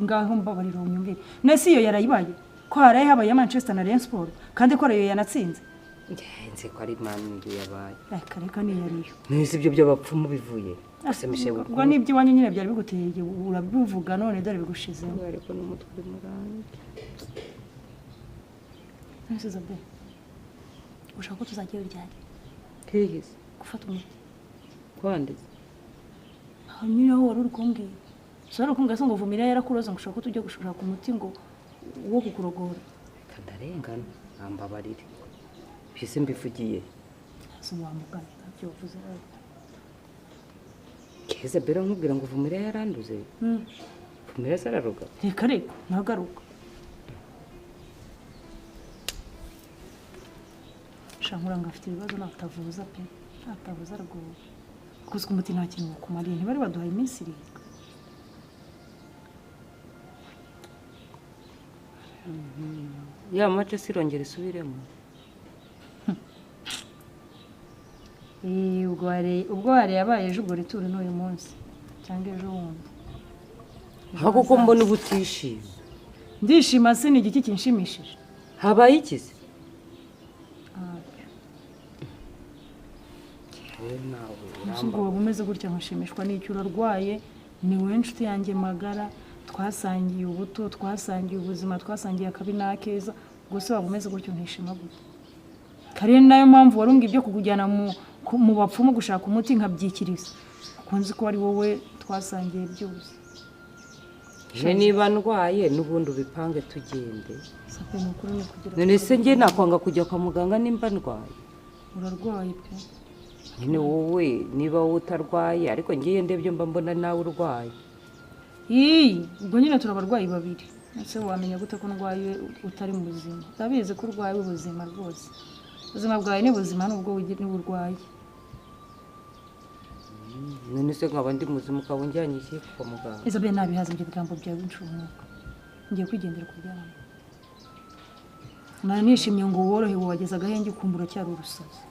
ngaho mbabarira unyumvire nese iyo yarayibaye ko haraye habaye Manchester na Real Sport kandi ko Rayon yanatsinze nze ko ari Man U yabaye reka ni yariyo nese ibyo by'abapfumu bivuye asemishe ubwo nibyo wanyu nyine byari biguteye urabivuga none dore bigushizemo ariko n'umutwe murangi nese zabe ushaka ko tuzagira ryari kigeze gufata umuti kwande nyine aho wari uri kumbwira sora kumbwira ngo vumira yarakuroza ngo ushaka ko tujya gushaka umuti ngo wo kukurogora kadarengana ambabarire bise mbivugiye so wamugana byo uvuze keze bera nkubwira ngo vumira yaranduze vumira zararuga reka ntagaruka shankura ngafite ibibazo natavuza pe natavuza rwose kuko umuti nta kintu kumariye ntibari baduhaye iminsi iri ya mace sirongera isubiremo ubwo hari yabaye ejo ubwo rituri n'uyu munsi cyangwa ejo wundi ntabwo ko mbona ubutishima ndishima se ni igiki kinshimishije habaye ikize ubwo waba umeze gutya nkashimishwa n'icyo urarwaye ni wowe nshuti yanjye magara twasangiye ubuto twasangiye ubuzima twasangiye akabi n'akeza gusa waba umeze gutyo nkishima gutya kare nayo mpamvu warumbwa ibyo kukujyana mu bapfumu gushaka umuti nkabyikiriza ukunze ko ari wowe twasangiye byose niba ndwaye n'ubundi ubipange tugende none se njye nakwanga kujya kwa muganga nimba ndwaye urarwaye pe nyine wowe niba wowe utarwaye ariko ngiye ndebye mba mbona nawe urwaye ubwo nyine turabarwayi babiri ese wamenya gute ko ndwaye utari mu buzima utabizi ko urwaye ubuzima rwose ubuzima bwawe ni buzima nubwo n'uburwayi none se nkaba ndi muzima ukaba unjyanye iki kwa muganga Isabelle nabihaza ibyo bigambo byawe bincumuka ngiye kwigendera kuryama nari nishimye ngo worohewe wageza agahenge ukumbura cyari urusazi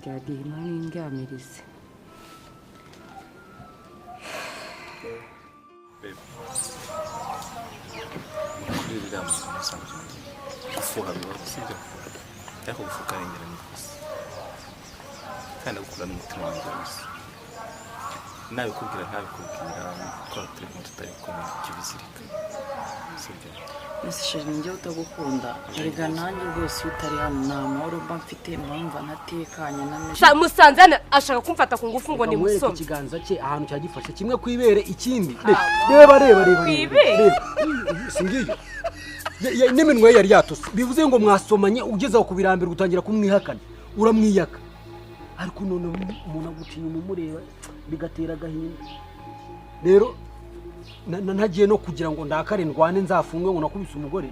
Jadi mani ngamirize. Kuri biriya mu musanzu gufuha biba sibyo ariko gufuka arengera ni gusa kandi gukura n'umutima wanjye wose nabikubwira ntabikubwira ko turi tutari kumwe kibizirika sibyo ese sheri njye utagukunda erega nanjye rwose utari hano nta mahoro mba mfite mpamva ntatekanye na musanze ashaka kumfata ku ngufu ngo ni musome ikiganza cye ahantu cyagifashe kimwe kwibere ikindi reba singiyo n'iminwe yari yatose bivuze ngo mwasomanye ugezeho kubirambira gutangira kumwihakana uramwiyaka ariko none umuntu aguciye umureba bigatera agahinda rero ntagiye no kugira ngo ndakare ndwane nzafungwe ngo nakubise umugore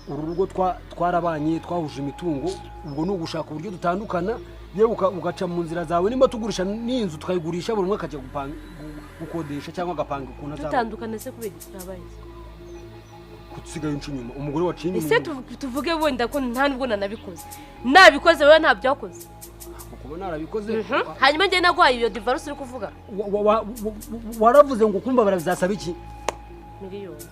uru rugo twarabanye twahuje imitungo ubwo ni ugushaka uburyo dutandukana yewe ugaca mu nzira zawe nimba tugurisha n'inzu tukayigurisha buri umwe akajya gukodesha cyangwa agapanga ukuntu azaba dutandukana se kubera ikibaye kutsigaye incu nyuma umugore waciye inyuma ese tuvuge wenda ko nta nubwo nabikoze wewe ntabyo wakoze kuba narabikoze hanyuma njye nagwaye iyo divorce uri kuvuga waravuze ngo kumbabara bizasaba iki miliyoni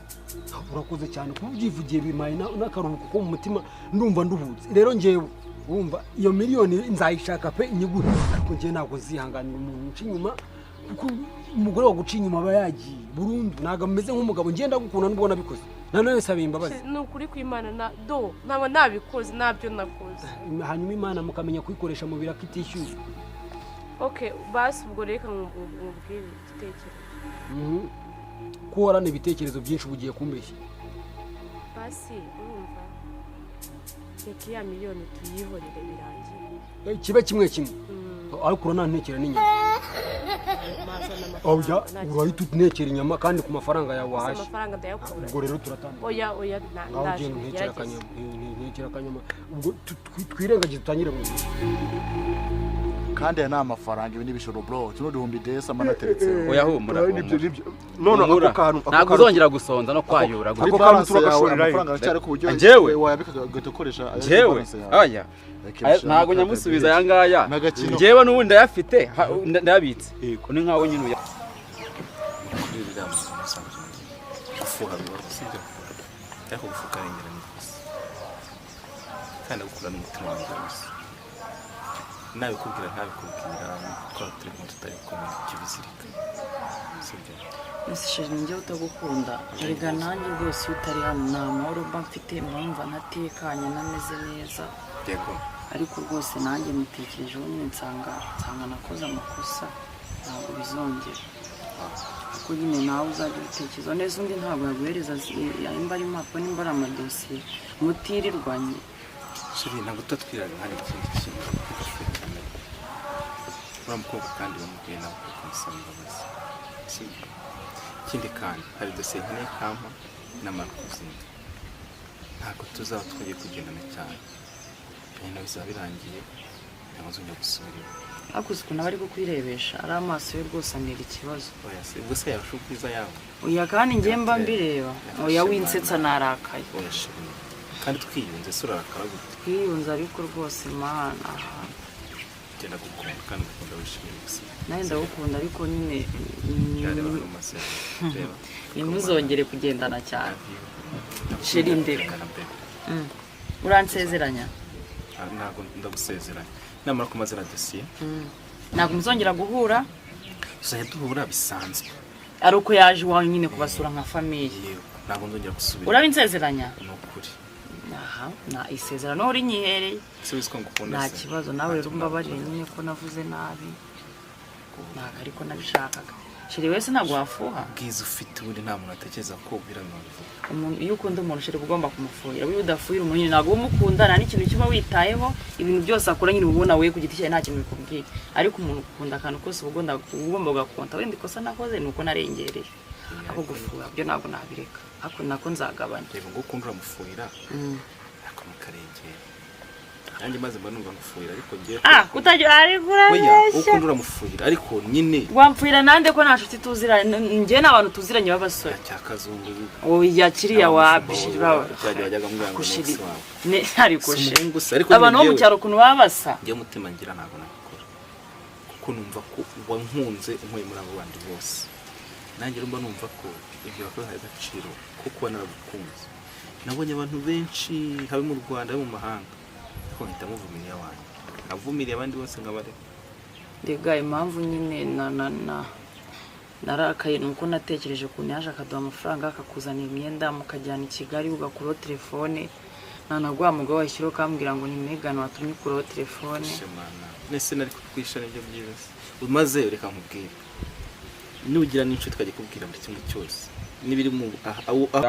urakoze cyane kuba ubyivugiye bimaye n'akaruhuko ko mu mutima ndumva nduhutse rero ngewe wumva iyo miliyoni nzayishaka pe inyigure ariko ngewe ntabwo zihanganira umuntu uca inyuma kuko umugore waguca inyuma aba yagiye burundu ntabwo ameze nk'umugabo ngenda gukunda n'ubwo nabikoze nanone sabiye imbabazi ni ukuri kw'Imana ntabwo nabikoze nabyo nakoze hanyuma Imana mukamenya kuyikoresha mu biraka itishyuye okay basi ubwo reka nkubwire igitekerezo ko warana ibitekerezo byinshi ubugiye kumbeshya basi urumva reka ya miliyoni tuyihorere birangiye kibe kimwe ariko uranantekera n'inyama urahita utunekera inyama kandi ku mafaranga yawe wahashye amafaranga ndayakura ubwo rero turatandukanye oya ndaje ntekera akanyama ubwo twirengagize utangire mu kandi aya ni amafaranga ibi n'ibishoro bro kino duhumbi desa manateretse oya humura none ako kantu ntabwo uzongera gusonza no kwayura ako kantu turagashorera amafaranga cyari ku buryo njyewe wayabika gukoresha njyewe oya ntabwo nyamusubiza aya ngaya njyewe n'ubundi ndayafite ndabitse yego ni nkaho nyine uya kuri biriya musanzwe gufuha bibaho sibyo ariko gufuka arengera ni gusa kandi gukura n'umutima wanjye wose nabikubwira ntabikubwira twaba turi kumwe tutari kumwe kibizirika sibyo ese sheri njye utagukunda erega nanjye rwose iyo utari hano nta mahoro mba mfite mpamva ntatekanye nameze neza yego ariko rwose nanjye mutekerejeho nyine nsanga nakoze amakosa ntabwo bizongera kuko nyine nawe uzajya ubitekereza neza undi ntabwo yaguhereza imba ari impapuro nimba ari amadosiye mutirirwanye sheri ntabwo tutatwirana hari ikindi kintu uriya mukobwa kandi bamubwiye nawe kumusaba imbabazi ikindi kandi hari dosiye nkeneye kampa n'amara kuzinga ntabwo tuzaba twongeye kugendana cyane ibintu bizaba birangiye ntabwo nzongera gusubira ariko uzi ukuntu aba ari kukwirebesha ari amaso ye rwose anera ikibazo ubwo se yarusha ubwiza yawe oya kandi njye mba mbireba oya winsetsa narakaye oya sheri kandi twiyunze se urarakara gute twiyunze ariko rwose mana genda gukunda kandi ugukunda wishimiye gusa nawe ndagukunda ariko nyine yareba no maze reba ntimuzongere kugendana cyane sheri ndeka uransezeranya ntabwo ndagusezeranya namara kumazira dosiye ntabwo muzongera guhura tuzajya duhura bisanzwe ari uko yaje iwawe nyine kubasura nka famiye ntabwo nzongera gusubira urabinsezeranya ni ukuri aha na isezerano uri nyihereye nta kibazo nawe rero umbabarire nyine ko navuze nabi ntabwo ariko nabishakaga sheri wese ntabwo wafuha bwiza ufite ubundi nta muntu atekereza ko biramuvuga umuntu iyo ukunda umuntu sheri ugomba kumufuhira iyo udafuhira umuntu ntabwo umukunda nta n'ikintu kiba witayeho ibintu byose akora nyine ubona we ku giti cyawe nta kintu bikubwiye ariko umuntu ukunda akantu kose uba ugomba ugakonta wenda ikosa nakoze ni uko narengereye aho gufuha byo ntabwo nabireka ariko nako nzagabanya reba ngo ukunda uramufuhira ariko mukarengera nanjye maze mba numva ngufuhira ariko ngiye utagira ariko urabeshya ukunda uramufuhira ariko nyine wamfuhira nande ko nta nshuti tuziranye njye n'abantu tuziranye b'abasore cyakazungu oya kiriya wabishira cyajyaga mbwanga kushiri ne ariko abantu bo mu cyaro kuntu babasa njye mutima ngira ntabwo nabikora kuko numva ko wankunze unkoye muri abo bandi bose nanjye rumba numva ko ibyo bakora hari agaciro kuko naragukunze nabonye abantu benshi habe mu Rwanda no mu mahanga ko mpita muvumiriya wanjye avumiriye abandi bose nk'abareka ndega impamvu nyine narakaye nuko natekereje ukuntu yaje akaduha amafaranga akakuzanira imyenda mukajyana i Kigali ugakuraho telefone nanaguha mugabo washyiraho ukambwira ngo ni Megan watumye ukuraho telefone nese nari kukwisha nibyo byiza umaze reka nkubwire nugira n'icyo twajya kubwira muri kimwe cyose nibiri mu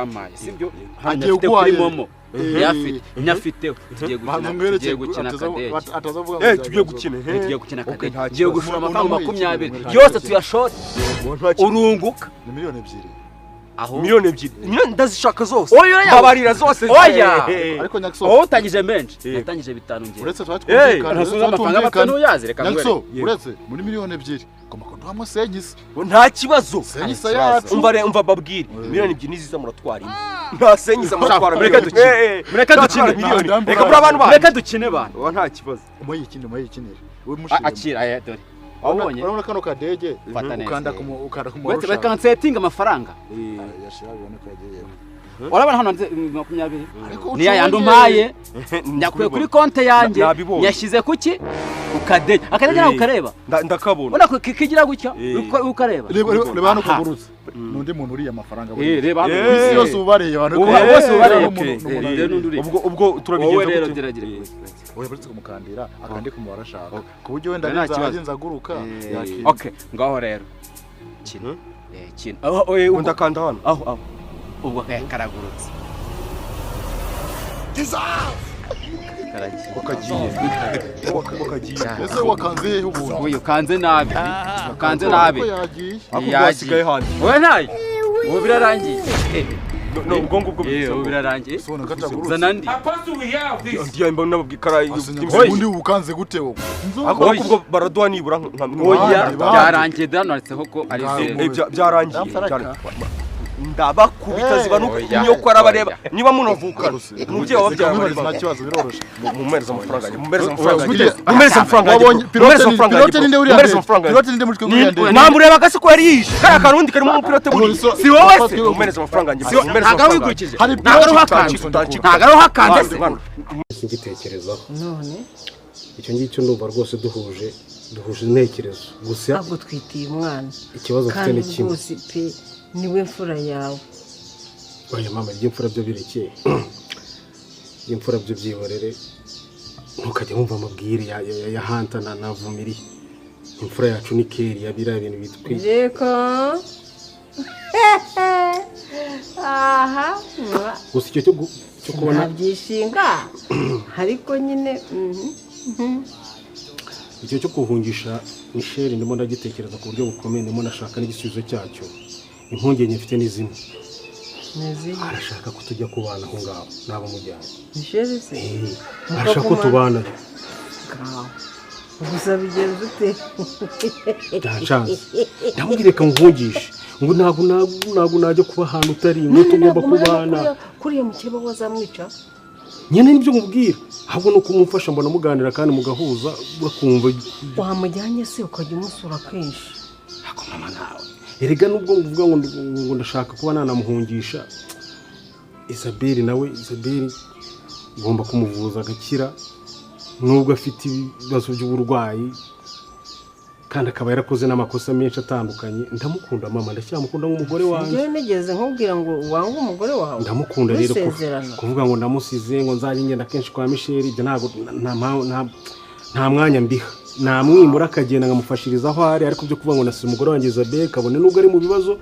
amaye sibyo hanyafite kuri momo nyafiteho tugiye gukina kadege tugiye gukina kadege tugiye gushora amafaranga 20 yose tuyashore urunguka ni miliyoni 2 aho miliyoni 2 miliyoni ndazishaka zose babarira zose oya ariko nyakso wowe utangije menshi natangije 5 ngiye uretse twatwumvikana nasuza amafaranga batanu yaze reka nyakso uretse muri miliyoni 2 koma ko duhamo senyisa nta kibazo senyisa yacu umva babwire miliyoni 2 niziza muratwara nta senyisa muratwara mureka dukine reka bura abantu reka dukine bana nta kibazo umuye ikinira we mushire akira dore wabonye urabona kano kadege ukanda wetse bakansetinga amafaranga yashira bibone ko yagiyeho urabona hano 20 niya yandumpaye nyakuye kuri konte yanjye yashyize kuki ukadege akadege nawe ukareba ndakabona ubona ko kigira gutya ukareba reba hano kugurutse nundi muntu uriye amafaranga reba hano isi yose ubareye abantu bose ubareye ubwo turabigenza rero geragere oya buretse kumukandira akandi kumubara ashaka ku buryo wenda nazagenza aguruka okay ngaho rero kino ndakanda hano aho ubwo karagurutse wakagiye ese wakanze hehe ubu uyu kanze nabi yagiye yagiye hanze wowe ntayo ubu birarangiye no ubwongo bwo birarangiye Sona kataguruza. zanandi ndiye mba nabwikara undi ukanze gute wowe ako kubwo baraduha nibura oya byarangiye danaretse ko ari byarangiye ndabakubita ziba nuko arabareba niba munavukana umubyeyi wababyara nta kibazo biroroshe mumereza amafaranga namureba gase ko yari yishe kariya karundi karimo umupilote buri si wowe se mumereza amafaranga ntabwo wigurikije ntabwo ari uhakande singitekerezaho none icyo ngicyo ndumva rwose duhuje intekerezo gusa ntabwo twitiye umwana ikibazo mfite ni kimwe niwe mfura yawe oya mama iby'imfura byo birekeye iby'imfura byo byihorere ntukajya wumva amabwire ya hanta navumiriye imfura yacu ni keri yabira ibintu bitwiye reko aha gusa icyo cyo kubona byishinga ariko nyine icyo cyo kuhungisha Michel ndimo ndagitekereza ku buryo bukomeye ndimo nashaka n'igisubizo cyacyo impungenge mfite ni zimwe arashaka ko tujya kubana aho ngaho nabo mujyanye Michel se arashaka ko tubana gusa bigenze ute ndachanze ndamubwire ka mvungishe ngo ntabwo najya kuba ahantu utari ngo tugomba kubana kuriya mukeba wazamwica nyene nibyo mubwira ahubwo no kumufasha mbona muganira kandi mugahuza bakumva wamujyanye se ukajya umusura kenshi ako mama nawe erega nubwo nguvuga ngo ndashaka kuba nanamuhungisha Isabelle nawe ngomba kumuvuza agakira nubwo afite ibibazo by'uburwayi kandi akaba yarakoze n'amakosa menshi atandukanye ndamukunda mama ndacyamukunda nk'umugore wanjye njye nigeze nkubwira ngo wange umugore wawe ndamukunda rero kuvuga ngo ndamusize ngo nzaje ngenda kenshi kwa Michel ibyo ntago nta mwanya mbiha namwimura akagenda nkamufashiriza aho ari ariko byo kuvuga ngo nasize umugore wanjye Isabelle kabone nubwo ari mu bibazo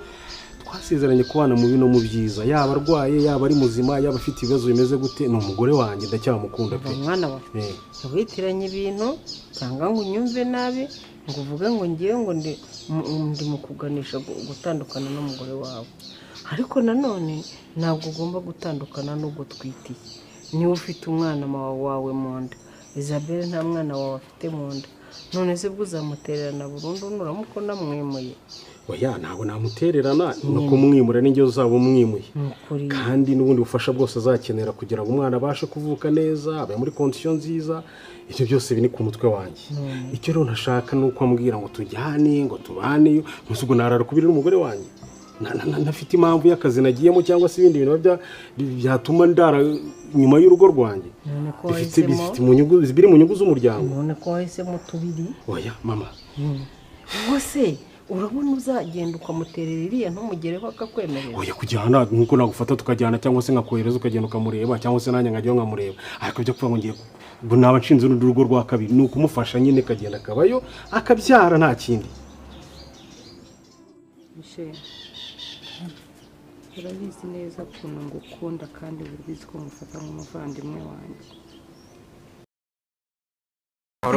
twasezeranye kubana mu bino mu byiza yaba arwaye yaba ari muzima yaba afite ibibazo bimeze gute ni umugore wanjye ndacyamukunda pe mwana wawe witiranye ibintu cyangwa ngo unyumve nabi ngo uvuge ngo ngiye ngo ndi mu kuganisha gutandukana n'umugore wawe ariko nanone ntabwo ugomba gutandukana n'ubwo twitiye niba ufite umwana wawe mu nda Isabelle nta mwana wawe afite mu nda none se bwuzamutererana burundu nuramuko namwimuye oya ntabwo namutererana no kumwimura n'ingeyo zabo mwimuye kandi n'ubundi bufasha bwose azakenera kugira ngo umwana abashe kuvuka neza abe muri condition nziza icyo byose bini ku mutwe wanjye icyo rero ntashaka nuko ambwira ngo tujyane ngo tubane musugo narara kubira n'umugore wanjye nafite impamvu y'akazi nagiyemo cyangwa se ibindi bintu byatuma ndara nyuma y'urugo rwanjye bifite mu nyungu biri mu nyungu z'umuryango none ko wahisemo tubiri oya mama wose urabona uzagenda ukamuterera iriya ntumugereho akakwemerera oya kujyana nkuko nagufata tukajyana cyangwa se ngakohereza ukagenda ukamureba cyangwa se nanjye ngajyaho nkamureba ariko byo kuvuga ngo ngiye naba nshinze urugo rwa kabiri ni ukumufasha nyine kagenda akabayo akabyara nta kindi Michel urabizi neza ukuntu ngukunda kandi urabizi ko mufata nk'umuvandimwe wanjye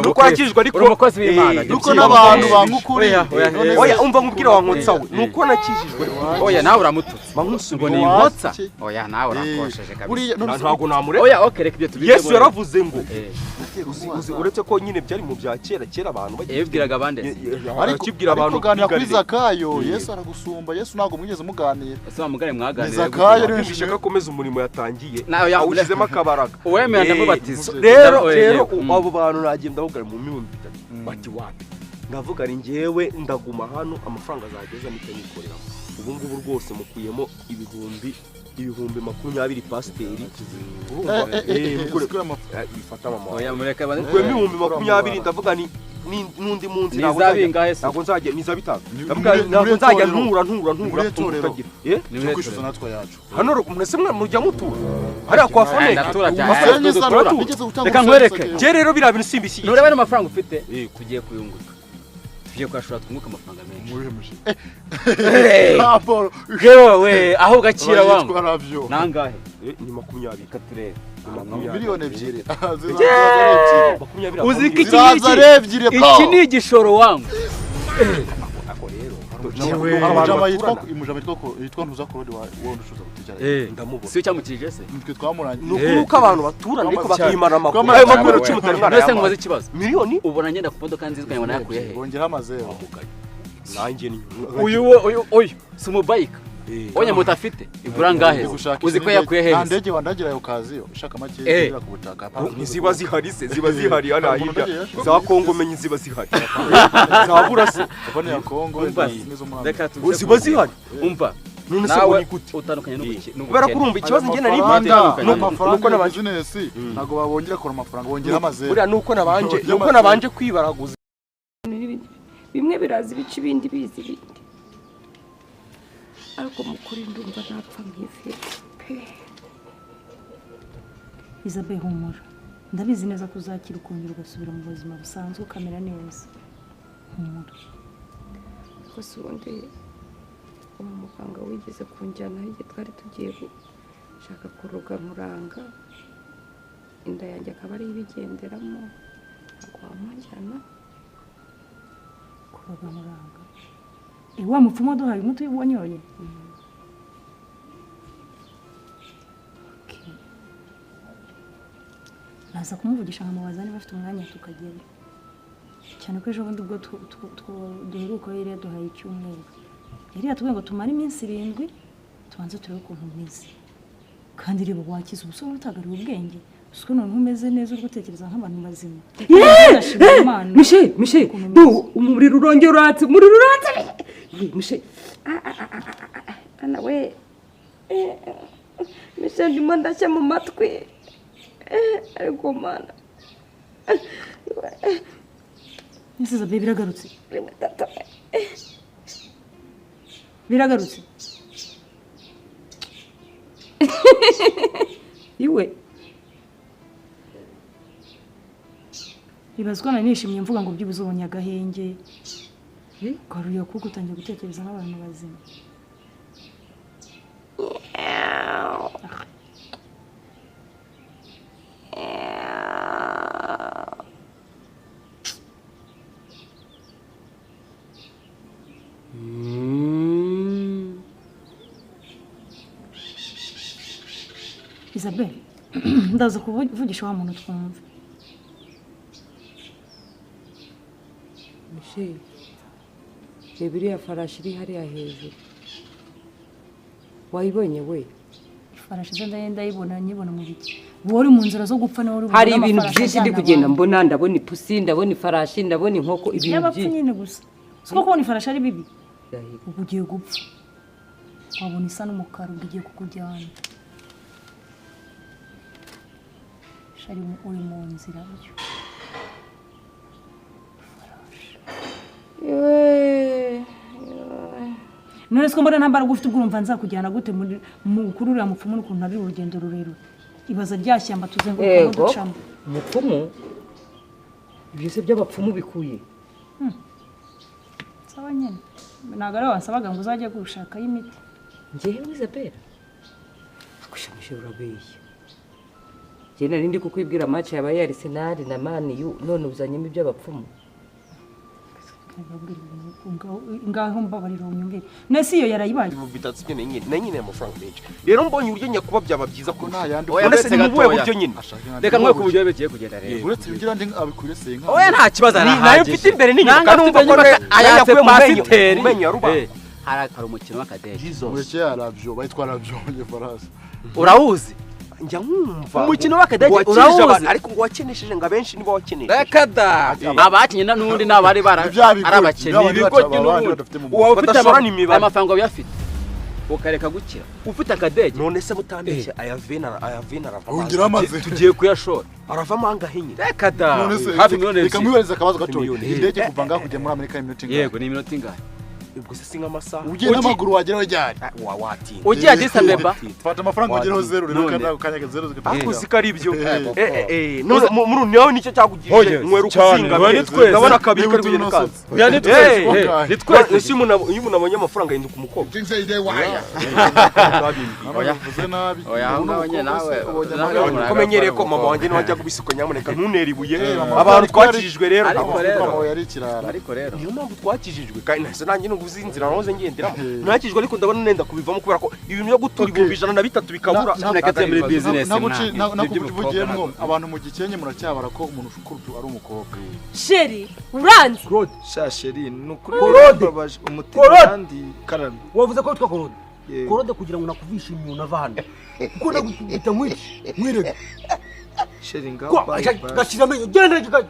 Nukwakijwe ariko umukozi w'Imana nuko n'abantu bangukuri oya umva nkubwira wankotsa we nuko nakijijwe oya nawe uramututse bamusubiye ngo ni inkotsa oya nawe urakosheje kabisa ntabwo namure oya okay reka ibyo tubize Yesu yaravuze ngo uretse ko nyine byari mu bya kera abantu yibwiraga abandi ariko kibwira abantu kuganira kuri Zakayo Yesu aragusumba Yesu ntabwo mwigeze muganira ese bamugare mwaganira Zakayo rero bishaka komeza umurimo yatangiye awushyizemo akabaraga uwemeye ndamubatiza rero abo bantu nagenda ndahugara mu mibumbi itatu bati wapi ndavuga ari ngewe ndaguma hano amafaranga azageza n'ikanyikoreramo ubu ngubu rwose mukuyemo ibihumbi 20 pasiteri ifata mama oya mureka bane kwe 20 ndavuga ni nundi munsi ntabwo nzajya niza bitanga ntabwo nzajya ntura tukagira cyo kwishyuza natwa yacu hano mwese mujya mutura hariya kwa famille reka nkwereke je rero bira bintu simbisi nureba n'amafaranga ufite tugiye kuyunguka tugiye kwashura twunguka amafaranga menshi yewe aho gakira wangu nangahe ni 20 katurere miliyoni 2 uziki iki ni igishoro wangu yitwa ntuzakorode wowe ushuza gutekera ndamubona siyo cyamukirije se nitwe twamurangiye nuko abantu baturana ariko bakimara amakuru ayo makuru cy'umutari mwana mbese mubaze ikibazo miliyoni ubona ngenda ku modoka nziza ukanywa nayakuye he bongera amazero nanjye ni uyu si umubayika onye moto afite igura ngahe uzi ko yakuye he ndege wandagira yo kaziyo ushaka make yera ku butaka ziba zihari se ziba zihari hano hirya za Kongo menye ziba zihari zabura se abone ya Kongo ziba zihari umva none se ubona gute utandukanye n'ubuki kubera kurumva ikibazo ngene nari nuko nabanje nago babongera kora amafaranga bongera amazero buriya nuko nabanje kwibaraguza bimwe birazi bica ibindi bizi ibindi ariko mukuri ndumva napfa nk'ifite Isabelle humura ndabizi neza ko uzakira ukongera ugasubira mu buzima busanzwe ukamera neza humura ko si ubundi umuganga wigeze kunjyana igihe twari tugiye gushaka kuruga muranga inda yanjye akaba ari ibigenderamo ntabwo wamujyana kuruga muranga wa mupfumu duhaye umuti wanyoye naza kumuvugisha nkamubaza niba afite umwanya tukagenda cyane ko ejo bundi ubwo duheruka yari yaduhaye icyumweru yari yatubwiye ngo tumare iminsi 7 tubanze turebe ukuntu umeze kandi reba wakiza ubusore utagariwe ubwenge usko none umeze neza uri gutekereza nk'abantu bazima Mishe umuriro urongera uratse Mishe ana we Mishe ndimo ndashya mu matwi ariko mana Nisiza baby biragarutse iwe ibazwa na nishimye mvuga ngo byibuze ubonye agahenge karuye kuko utangiye gutekereza nk'abantu bazima Isabelle ndaza kuvugisha wa muntu twumva Mishe biriya farashi iri hariya hejuru wayibonye we farashi ndayibona nyibona mu biti wori mu nzira zo gupfa nawe uri hari ibintu byinshi ndi kugenda mbona ndabona ipusi ndabona ifarashi ndabona inkoko ibintu byinshi nyine gusa siko kubona ifarashi ari bibi ugiye gupfa wabona isa n'umukara ugiye kukujyana shari uri mu nzira byo none siko mbona ntambara gufite ubwumva nzakujyana gute mu kururira mupfumu n'ukuntu ari urugendo rurerure ibaza ryashyamba tuzenguruka ducamo mupfumu byose by'abapfumu bikuye sawa nyene nagara wasabaga ngo uzajye gushaka y'imiti ngewe Isabelle akushamije urabeye je nari ndi kukwibwira match yabaye Arsenal na Man U none uzanyemo iby'abapfumu ngaho mbabarira unyumvire nese iyo yarayibaye bitatse nyine nyine amafaranga menshi rero mbonye uburyo nyakuba byaba byiza ko nta yandi uretse ni mubuye buryo nyine reka mwe ku buryo bigiye kugenda rero uretse bigira ndi abikurese inka oya nta kibazo nayo mfite imbere n'inyuma kandi numva ko ayakuye mu pasiteri umenya ruba hari umukino w'akadege ureke yaravyo bayitwa ravyo ye farasi urawuzi njya nkumva umukino w'akadege urawuzi ariko ngo wakenesheje ngo abenshi nibo wakenesheje reka da abakinye n'undi n'abari arabakene ibigo uwafite amafaranga uyafite ukareka gukira ufite akadege none se mutambeshye ayavena ungira amaze tugiye kuyashora arava manga hinye reka da hafi none reka mwibereza akabazo gato indege kuva ngaho kujya muri Amerika iminota ingahe yego ni iminota ingahe ubwo se singa amasaha ugiye n'amaguru wageraho ryari watinda ugiye Addis Abeba fata amafaranga ugeraho 0 rero kandi ukanyage 0 akuzi kari ibyo none muri nawe nicyo cyakugije mwero kuzinga ndabona kabiri kari kugenda kaza yani twese ese umuntu abonye amafaranga yinduka umukobwa abavuze nabi oya nawe komenyereye ko mama wanjye n'wajya kubisuko nyamuneka ntunera ibuye abantu twakijijwe rero yari kirara ariko rero niyo mpamvu twakijijwe kandi nase nanjye uzi inzira nahoze ngenderamo nakijwe ariko ndabona nenda kubivamo kubera ko ibintu byo gutura ibihumbi 103 bikabura nakuvugiyemo abantu mu gikenye muracyabara ko umuntu ukuru ari umukobwa sheri uranze sha sheri nukuri babaje umutima kandi karame wavuze ko witwa Korode Korode kugira ngo nakuvishe imyuna ava hano kuko ndagukubita mwirega sheri ngaho gashira amenyo genda gikaje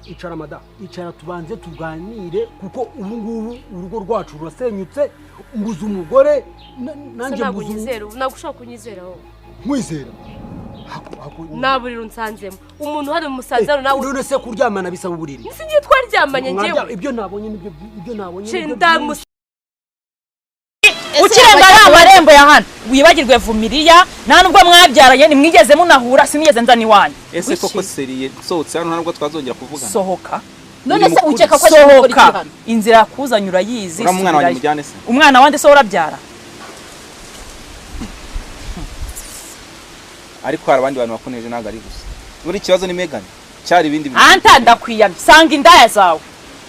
icara mada icara tubanze tuganire kuko ubu ngubu urugo rwacu rurasenyutse mbuze umugore nanjye mbuze nagushaka kunyizera wowe mwizera naburira unsanzemo umuntu hari umusanzano nawe none se kuryamana bisaba uburiri singiye twaryamanye ngewe ibyo nabonye nibyo ukirenga ya marembo ya hano wibagirwe Vumiriya nta nubwo mwabyaranye nimwigeze munahura sinigeze nzana iwanyu ese koko seriye sohotse hano ntabwo twazongera kuvugana sohoka none se ukeka ko sohoka inzira yakuzanyura yizi umwana wanjye mujyane se umwana wande se urabyara ariko hari abandi bantu bakoneje ntago ari gusa buri kibazo ni Megan cyari ibindi bintu anta ndakwiyamye sanga indaya zawe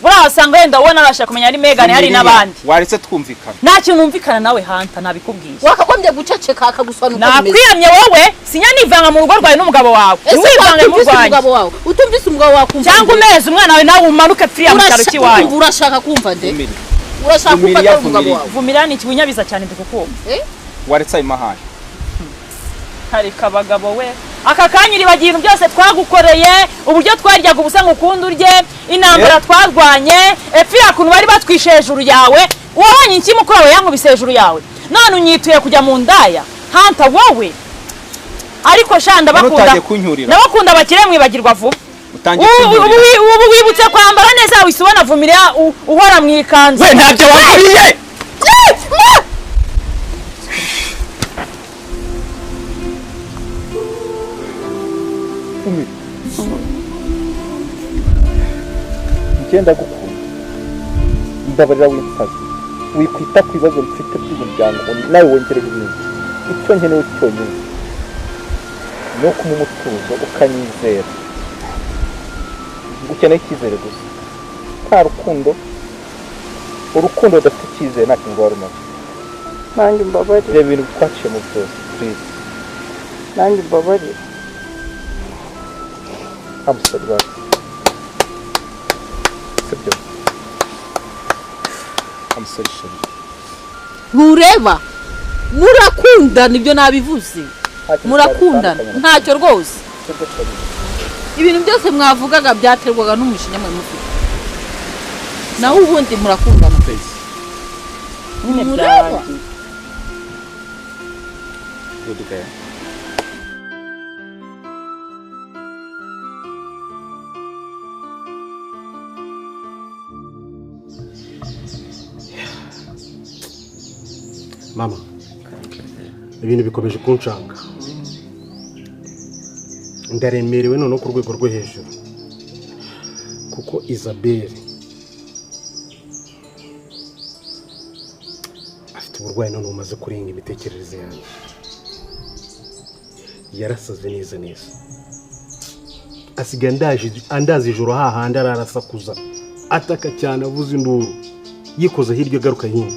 burasanga yenda ubona arashaka kumenya ari Megan hari nabandi waretse twumvikana nta kintu umvikana nawe hanta nabikubwiye wakagombye guceceka akagusana uko nakwiyamye wowe sinya nivanga mu rugo rwawe n'umugabo wawe wivanga mu rwanjye utumvise umugabo wakumva cyangwa umeze umwana wawe nawe umanuke free amutaro kiwaye urashaka kumva nde urashaka kumva umugabo wawe Vumiriya ni ikibunyabiza cyane ndikukumva waretse imahane hari kabagabo we aka kanyiri bagira byose twagukoreye uburyo twaryaga ubusa ngukunda urye intambara twarwanye epfira kuntu bari batwishe hejuru yawe wabonye iki mukuru wawe yankubise hejuru yawe none unyituye kujya mu ndaya hanta wowe ariko shanda bakunda bakire mwibagirwa vuba ubu wibutse kwambara neza wisubona Vumiriya uhora mu ikanzu we ntabyo wakuriye ngenda gukunda ndabarira w'insazi wikwita ku bibazo mfite by'umuryango nawe wongere ibintu icyo nkeneye cyonyine ni uko umutuzo ukanyizera ukeneye icyizere gusa nta rukundo urukundo rudafite icyizere nta kintu rwarumaze nanjye mbabarira reba ibintu twaciye mu byose please nanjye mbabarira amusabye basi sibyo amusabye sheri ntureba murakundana ibyo nabivuze murakundana ntacyo rwose ibintu byose mwavugaga byaterwaga n'umushinya mwe mufite naho ubundi murakundana mureba mama ibintu bikomeje kunshanga ndaremerewe none ku rwego rwo hejuru kuko Isabelle afite uburwayi none umaze kurenga imitekerereze yanjye yarasaze neza asigaye andazi ijoro hahandi ararasakuza ataka cyane avuze induru yikoza hirya garuka hino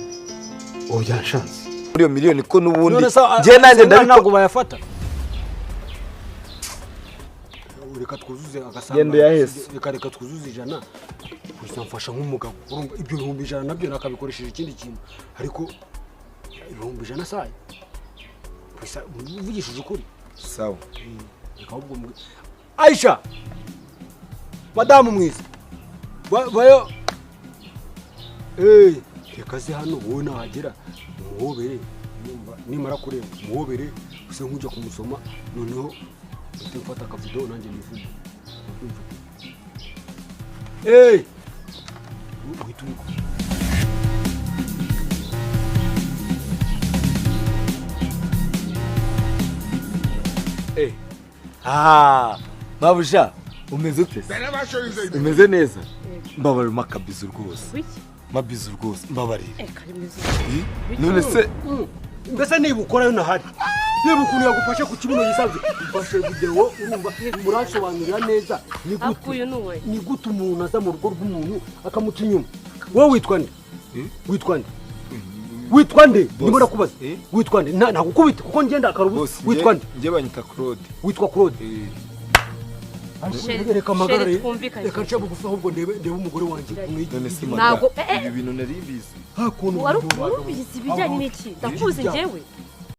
yanshanze muri iyo miliyoni ko nubundi je nanjye ntabwo bayafata reka twuzuze agasanga reka twuzuze ijana gusa mfasha nk'umugabo ibyo 100 nabyo nakabikoresheje ikindi kintu ariko 100 saye gusa uvugishije ukuri sawa reka ahubwo Aisha madamu mwiza bayo kazi hano wowe nahagera muhobere nimara kureba muhobere use nkujya kumusoma noneho mfata akavido nanjye nifuza uhituko babusha umeze ute umeze neza mbabarira makabizu rwose mabizu rwose mbabarira none se mbese niba ukorayo nahari reba ukuntu yagufashe ku kibuno gisanzwe mfashe videwo urumva muransobanurira neza ni gute umuntu aza mu rugo rw'umuntu akamuca inyuma wowe witwa nde witwa nde ndimo ndakubaza witwa nde nagukubite kuko ngenda akarubuza witwa nde njye banyita Claude witwa Claude reka amagare reka nca bugufi ahubwo ndebe umugore wanjye none si ibi bintu nari mbizi wari ubizi ibijyanye n'iki ndakuzi njyewe